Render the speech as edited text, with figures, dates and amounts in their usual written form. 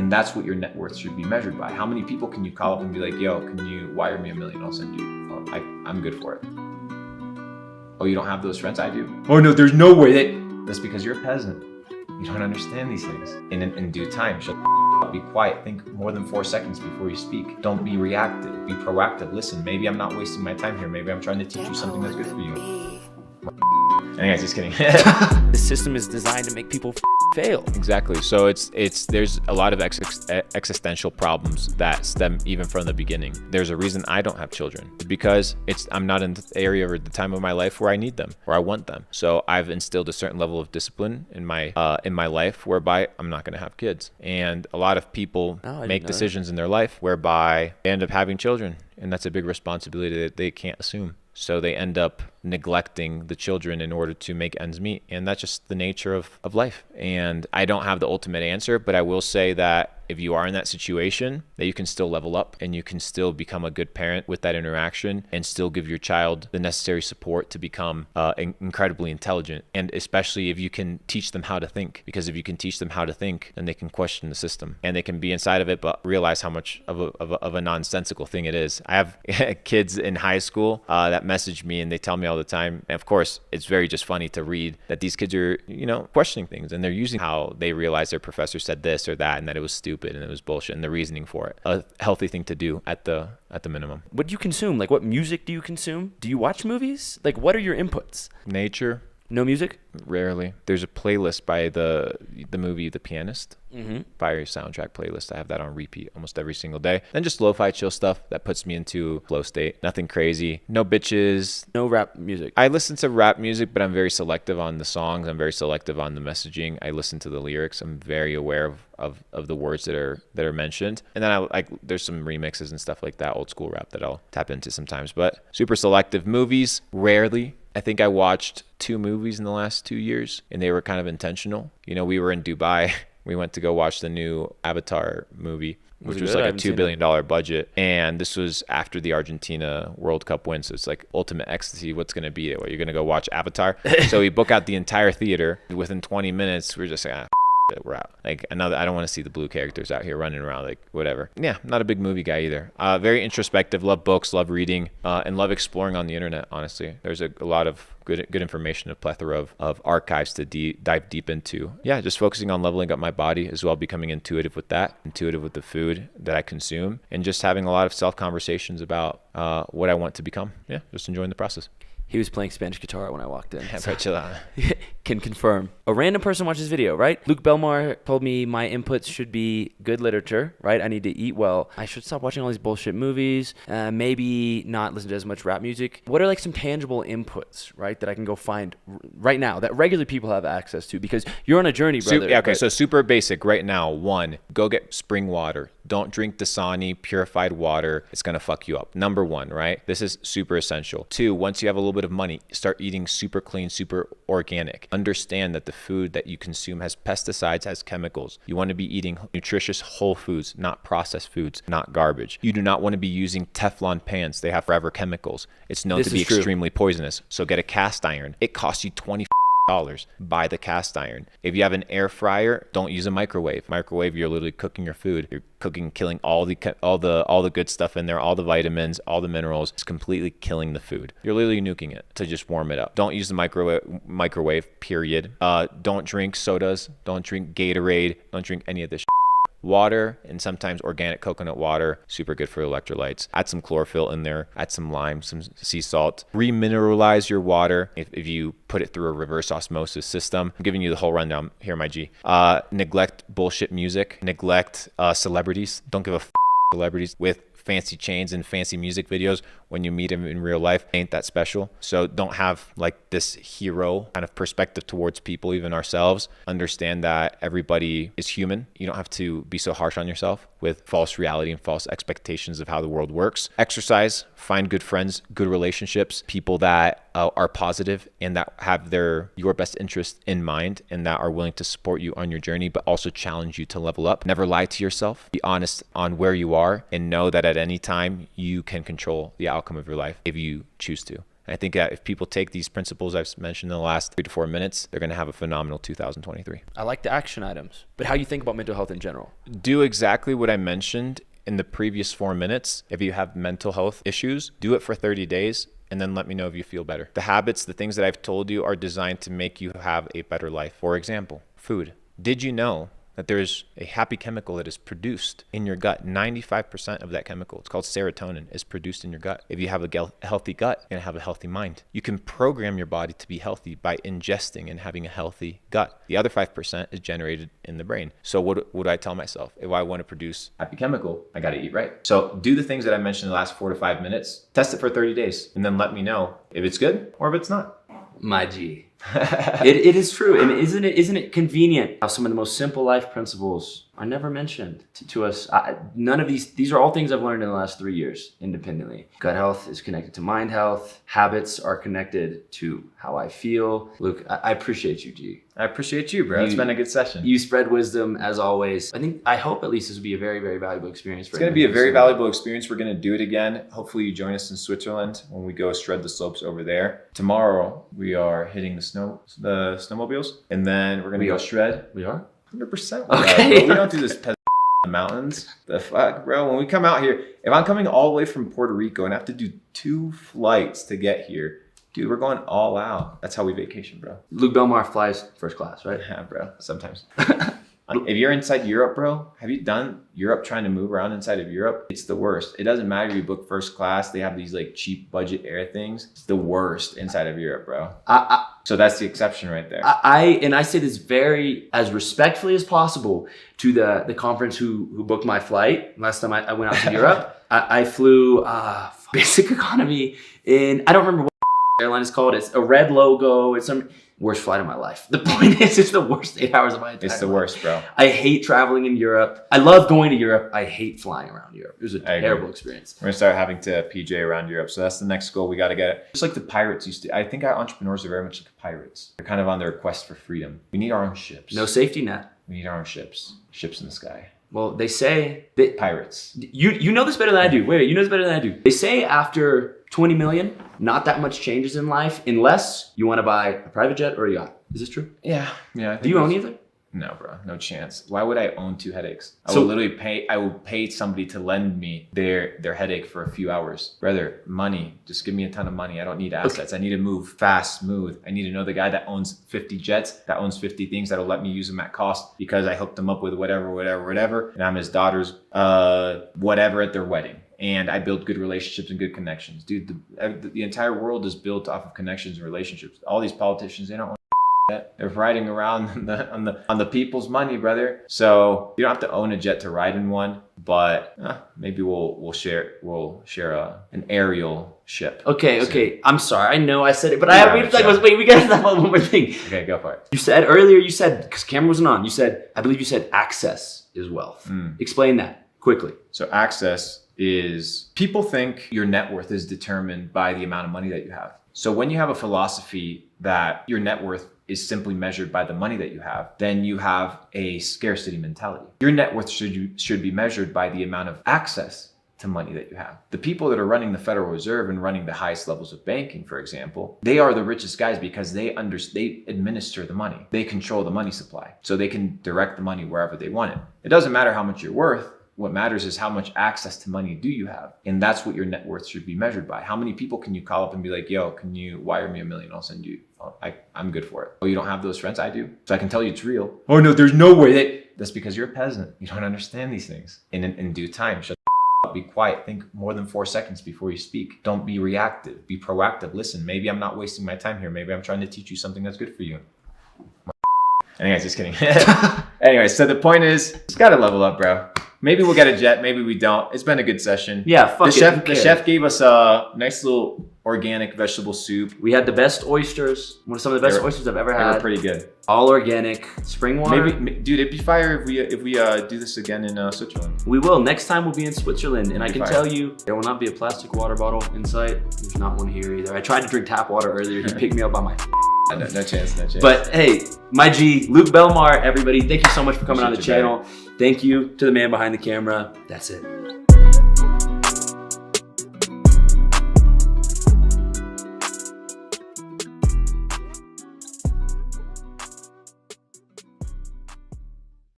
And that's what your net worth should be measured by. How many people can you call up and be like, yo, can you wire me $1 million? I'll send you. I'm good for it. Oh, you don't have those friends? I do. Oh no, there's no way. That's because you're a peasant. You don't understand these things. In due time, shut the up, be quiet. Think more than 4 seconds before you speak. Don't be reactive. Be proactive. Listen, maybe I'm not wasting my time here. Maybe I'm trying to teach you something that's good for you. Anyways, just kidding. The system is designed to make people fail. Exactly. So there's a lot of existential problems that stem even from the beginning. There's a reason I don't have children, because I'm not in the area or the time of my life where I need them, where I want them. So I've instilled a certain level of discipline in my life whereby I'm not going to have kids. And a lot of people make decisions in their life whereby they end up having children, and that's a big responsibility that they can't assume. So they end up neglecting the children in order to make ends meet. And that's just the nature of life. And I don't have the ultimate answer, but I will say that if you are in that situation, that you can still level up and you can still become a good parent with that interaction and still give your child the necessary support to become incredibly intelligent. And especially if you can teach them how to think, because if you can teach them how to think, then they can question the system and they can be inside of it, but realize how much of a nonsensical thing it is. I have kids in high school that message me and they tell me all the time. And of course, it's very just funny to read that these kids are, questioning things and they're using how they realize their professor said this or that and that it was stupid and it was bullshit and the reasoning for it. A healthy thing to do at the minimum. What do you consume? Like, what music do you consume? Do you watch movies? Like, what are your inputs? Nature. No music? Rarely. There's a playlist by the movie The Pianist. By your soundtrack playlist. I have that on repeat almost every single day. Then just lo-fi chill stuff that puts me into flow state. Nothing crazy. No bitches. No rap music. I listen to rap music, but I'm very selective on the songs. I'm very selective on the messaging. I listen to the lyrics. I'm very aware of the words that are mentioned. And then there's some remixes and stuff like that, old school rap that I'll tap into sometimes. But super selective. Movies, rarely. I think I watched 2 movies in the last 2 years, and they were kind of intentional. We were in Dubai. We went to go watch the new Avatar movie, which was like a $2 billion budget. And this was after the Argentina World Cup win. So it's like ultimate ecstasy. What's going to be it? What, you're going to go watch Avatar? So we book out the entire theater. Within 20 minutes, we're just like, we're out. Like I don't want to see the blue characters out here running around, like whatever. Yeah, not a big movie guy either. Very introspective, love books, love reading, and love exploring on the internet, honestly. There's a lot of good information, a plethora of archives to dive deep into. Yeah, just focusing on leveling up my body as well, becoming intuitive with the food that I consume, and just having a lot of self-conversations about what I want to become. Yeah, just enjoying the process. He was playing Spanish guitar when I walked in. So chill out. Can confirm. A random person watched this video, right? Luke Belmar told me my inputs should be good literature, right? I need to eat well. I should stop watching all these bullshit movies. Maybe not listen to as much rap music. What are like some tangible inputs, right, that I can go find right now that regular people have access to? Because you're on a journey, brother. Okay, so super basic right now. 1, go get spring water. Don't drink Dasani purified water. It's going to fuck you up. Number 1, right? This is super essential. 2, once you have a little bit of money, start eating super clean, super organic. Understand that the food that you consume has pesticides, has chemicals. You want to be eating nutritious whole foods, not processed foods, not garbage. You do not want to be using Teflon pans. They have forever chemicals. It's known to be extremely poisonous. So get a cast iron. It costs you $20. Buy the cast iron. If you have an air fryer, don't use a microwave. Microwave, you're literally cooking your food. You're cooking, killing all the good stuff in there, all the vitamins, all the minerals. It's completely killing the food. You're literally nuking it to just warm it up. Don't use the microwave, period. Don't drink sodas. Don't drink Gatorade. Don't drink any of this shit. Water, and sometimes organic coconut water, super good for electrolytes. Add some chlorophyll in there, add some lime, some sea salt. Remineralize your water if you put it through a reverse osmosis system. I'm giving you the whole rundown here, my G. Neglect bullshit music. Neglect celebrities. Don't give a celebrities with fancy chains and fancy music videos. When you meet them in real life, ain't that special. So don't have like this hero kind of perspective towards people, even ourselves. Understand that everybody is human. You don't have to be so harsh on yourself with false reality and false expectations of how the world works. Exercise, find good friends, good relationships, people that are positive and that have your best interest in mind and that are willing to support you on your journey, but also challenge you to level up. Never lie to yourself. Be honest on where you are and know that at any time you can control the outcome of your life if you choose to. I think that if people take these principles I've mentioned in the last 3 to 4 minutes, they're going to have a phenomenal 2023. I like the action items, but how you think about mental health in general? Do exactly what I mentioned in the previous 4 minutes. If you have mental health issues, do it for 30 days and then let me know if you feel better. The habits, the things that I've told you are designed to make you have a better life. For example, food. Did you know that there's a happy chemical that is produced in your gut? 95% of that chemical, it's called serotonin, is produced in your gut. If you have a healthy gut, you're gonna have a healthy mind. You can program your body to be healthy by ingesting and having a healthy gut. The other 5% is generated in the brain. So what would I tell myself? If I want to produce happy chemical, I gotta eat right. So do the things that I mentioned in the last 4 to 5 minutes, test it for 30 days, and then let me know if it's good or if it's not. My G. It is true. And isn't it convenient how some of the most simple life principles are never mentioned to us? None of these are all things I've learned in the last 3 years independently. Gut health is connected to mind health. Habits are connected to how I feel. Luke, I appreciate you, G. I appreciate you, bro. It's been a good session. You spread wisdom as always. I hope at least this will be a very, very valuable experience for you. It's going to be a very valuable experience. We're going to do it again. Hopefully you join us in Switzerland when we go shred the slopes over there. Tomorrow we are hitting the snowmobiles, and then we're going to go shred. We are? 100%. Okay. Bro. We don't do this in the mountains. The fuck, bro? When we come out here, if I'm coming all the way from Puerto Rico and I have to do 2 flights to get here, dude, we're going all out. That's how we vacation, bro. Luke Belmar flies first class, right? Yeah, bro. Sometimes. If you're inside Europe, bro, have you done Europe trying to move around inside of Europe? It's the worst. It doesn't matter if you book first class. They have these like cheap budget air things. It's the worst inside of Europe, bro. So that's the exception right there. I say this very as respectfully as possible to the conference who booked my flight. Last time I went out to Europe, I flew basic economy in, I don't remember what airline it's called. It's a red logo. It's some worst flight of my life. The point is, it's the worst 8 hours of my entire life. It's the worst, bro. I hate traveling in Europe. I love going to Europe. I hate flying around Europe. It was a terrible experience. We're going to start having to PJ around Europe. So that's the next goal we got to get. Just like the pirates used to. I think our entrepreneurs are very much like pirates. They're kind of on their quest for freedom. We need our own ships. No safety net. We need our own ships. Ships in the sky. Well, they say that pirates. You know this better than I do. Wait, you know this better than I do. They say after 20 million, not that much changes in life unless you want to buy a private jet or a yacht. Is this true? Yeah. I do you own either? No, bro. No chance. Why would I own 2 headaches? I will pay somebody to lend me their headache for a few hours. Brother, money. Just give me a ton of money. I don't need assets. Okay. I need to move fast, smooth. I need to know the guy that owns 50 jets, that owns 50 things that'll let me use them at cost because I hooked them up with whatever. And I'm his daughter's whatever at their wedding. And I build good relationships and good connections. Dude, the entire world is built off of connections and relationships. All these politicians, they don't want that. They're riding around on the people's money, brother. So you don't have to own a jet to ride in one, but maybe we'll share an aerial ship. Okay. I'm sorry. I know I said it, but we got to talk about one more thing. Okay, go for it. You said earlier, because camera wasn't on, I believe you said access is wealth. Explain that quickly. So access is, people think your net worth is determined by the amount of money that you have. So when you have a philosophy that your net worth is simply measured by the money that you have, then you have a scarcity mentality. Your net worth should be measured by the amount of access to money that you have. The people that are running the Federal Reserve and running the highest levels of banking, for example, they are the richest guys because they administer the money. They control the money supply. So they can direct the money wherever they want it. It doesn't matter how much you're worth. What matters is how much access to money do you have? And that's what your net worth should be measured by. How many people can you call up and be like, yo, can you wire me $1 million? I'll send you. I'm good for it. Oh, you don't have those friends? I do. So I can tell you it's real. Oh no, there's no way. That's because you're a peasant. You don't understand these things. In due time, shut the up, be quiet. Think more than 4 seconds before you speak. Don't be reactive. Be proactive. Listen, maybe I'm not wasting my time here. Maybe I'm trying to teach you something that's good for you. Anyways, just kidding. Anyways, so the point is, it's got to level up, bro. Maybe we'll get a jet. Maybe we don't. It's been a good session. Yeah, the chef gave us a nice little organic vegetable soup. We had the best oysters. Some of the best oysters I've ever had. They were pretty good. All organic. Spring water. Maybe, dude, it'd be fire if we do this again in Switzerland. We will. Next time we'll be in Switzerland, and I can tell you there will not be a plastic water bottle in sight. There's not one here either. I tried to drink tap water earlier. He picked me up on my. No chance. But hey, my G, Luke Belmar, everybody, thank you so much for coming on the channel. Thank you to the man behind the camera. That's it.